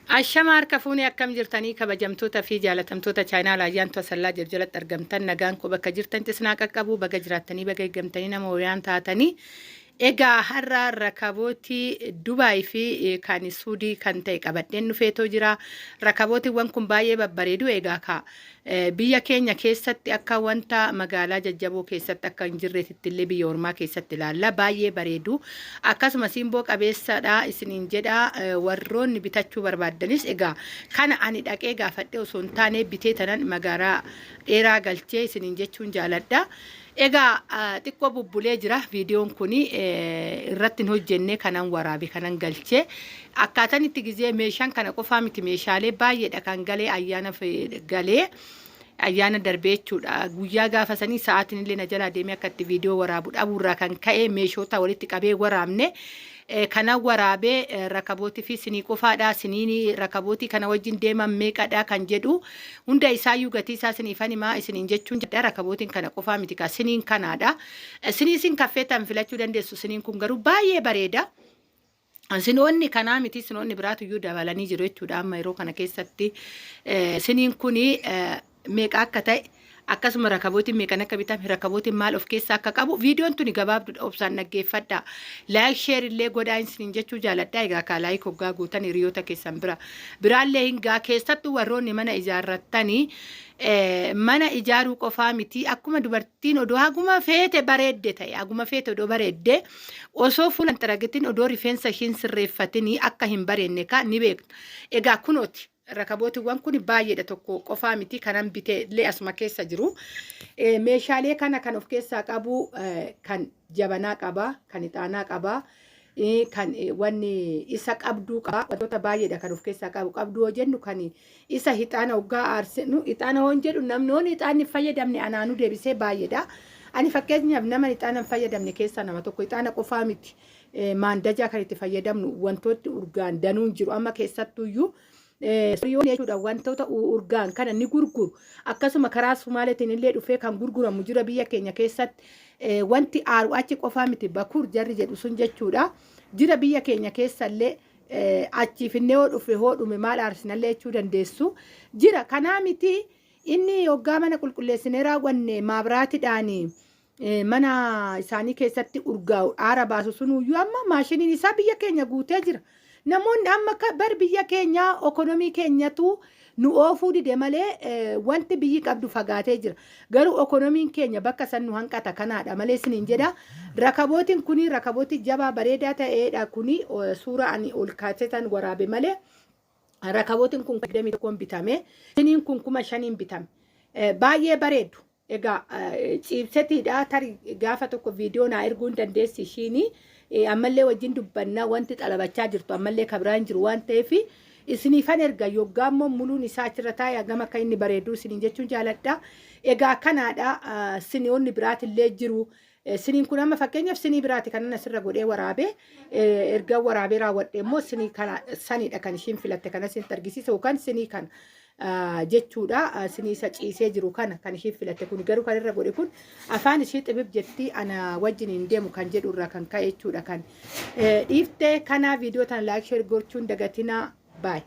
Ashamaar kafuuni akkam jirtanii kabajamtoota fi jaalatamtoota chaayinaal ayyaan tosallaa jalatti argamtan nagaan ko bakka jirtantti sinaa qaqqabu baga jiraattanii baga eeggamtanii nama wayaan taatanii egaa har'a rakabooti Dubaay fi kan Suudii kan ta'e qabadheen dhufeetoo jira. Rakabootiiwwan kun baay'ee babbareedu egaa biyya keenya keessatti akka wanta magaalaa jajjaboo keessatti akka hin jirreetitti illee biyya ormaa keessatti ilaalla baay'ee bareedu. Akkasumas simboo qabeessadha isiniin jedha warroonni bitachuu barbaaddanis egaa kana ani dhaqee gaafadhe osoo hin taane bitee tanan magaalaa dheeraa galchee isiniin jechuun jaaladha. Egaa xiqqoo bubbulee jira viidiyoon kuni irratti hin hojjenne kanan waraabe kanan galchee akkaataan itti gizee meeshaan kana qofaa miti meeshaalee baay'eedha kan galee ayyaana galee ayyaana darbee jechuudha guyyaa gaafasanii sa'aatiin illee na jalaa deemee akka itti viidiyoo waraabu dhabuurraa kan ka'e meeshoota walitti qabee waraabne kana waraabee rakabootii fi sinii qofaadha siniin rakabootii kana wajjin deeman meeqadha kan jedhu hunda isaayyuu gatii isaa siniifan himaa isiniin jechuun jedha rakabootiin kana qofaa miti ka siniin kanaadha sinii sin kaffeetan filachuu dandeessu siniin kun garuu baay'ee bareeda. Sinoonni kanaa miti sinoonni biraatuyyuu dabalanii jiru jechuudha amma yeroo kana keessatti siniin kuni meeqa akka ta'e akkasuma rakabootiin meeqan akka bitame rakabootiin maal of keessaa akka qabu viidiyoon tuni gabaabdudha obsaan dhaggeeffadha. Laayik sheer illee godhaa isiniin jechuu jaaladha egaa ka laayik hoggaa guutan hiriyoota keessan biraallee hingaa keessattuu warroonni mana ijaarrattanii mana ijaaruu qofaa miti akkuma dubartiin odoo haguma feete bareedde ta'e haguma feete odoo bareedde osoo fuulan xaragitiin odoo rifeensa ishiin sirreeffatanii akka hin bareenne ka ni beekna. Egaa kunooti rakabootiiwwan kun baay'eedha tokko qofaa miti kanan bitee illee asuma keessa jiru. Meeshaalee kana kan of keessaa qabu kan jabanaa qaba kan ixaanaa qaba kan wanni isa qabduu qaba wantoota baay'eedha kan of keessaa qabu qabduu hoo jennu kan isa ixaana hoggaa aarsinu ixaana hoo jedhu namnoonni ixaanni fayyadamne anaanuu deebisee baay'eedha. Ani fakkeenyaaf nama ixaana fayyadamne keessaa nama tokko ixaana qofaa miti maandajaa kan itti fayyadamnu wantooti urgaan danuun jiru amma keessattuyyuu Siriyoon jechuudha wantoota urgaan kana ni gurguru akkasuma karaa Sumaaleetiin illee dhufee kan gurguramu jira biyya keenya keessatti wanti aaru achi qofaa miti bakur jarri jedhu sun jechuudha jira biyya keenya keessallee achiifinnee hoo dhufe hoo dhume maal aarsinallee jechuu dandeessu jira kanaa miti inni hoggaa mana qulqulleessinee raawwanne maabiraatiidhaan mana isaanii keessatti urgaa'u aara baasu sunuyyuu amma maashiniin isaa biyya keenya guutee jira. Namoonni amma bar biyya keenya ekonomii keenyatu nu oofuu dide malee wanti biyyi qabdu fagaatee jira. Garuu ekonomiin keenya bakka san nu hanqata kanaadha malee isiniin jedha. Rakabootiin kuni rakabootii jabaa bareedaa ta'eedha kuni suura ani ol kaasetan waraabe malee rakabootiin kun 21 bitame. Siniin kun 5,000 bitame. Baay'ee bareedu. Egaa ciibsetiidha tari gaafa tokko viidiyoo naa erguu dandeessi ishiini. Ammallee wajjin dubbannaa wanti xalabachaa jirtu ammallee kabiraan jiru waan ta'eef isiniifan erga yoggaa immoo muluun isaa achirra taa'ee gama akka inni bareedu isiniin jechuun jaaladha. Egaa kanaadha siniyoonni biraatillee jiru. Siniin kun amma fakkeenyaaf sinii biraati kanan asirra godhee waraabee erga waraabee raawwadhe immoo sinii kana sanidha kan ishiin filatte kana isin argisiisa yookaan sinii kana. Jechuudha sinii isa ciisee jiru kana kan ishee filatte kun garuu kan irra godhe kun afaan ishee xibib jetti ana wajjin hin deemu kan jedhu irraa kan ka'e jechuudha kan dhiiftee kana viidiyoo tan laayik sheer gochuun dagatina baay.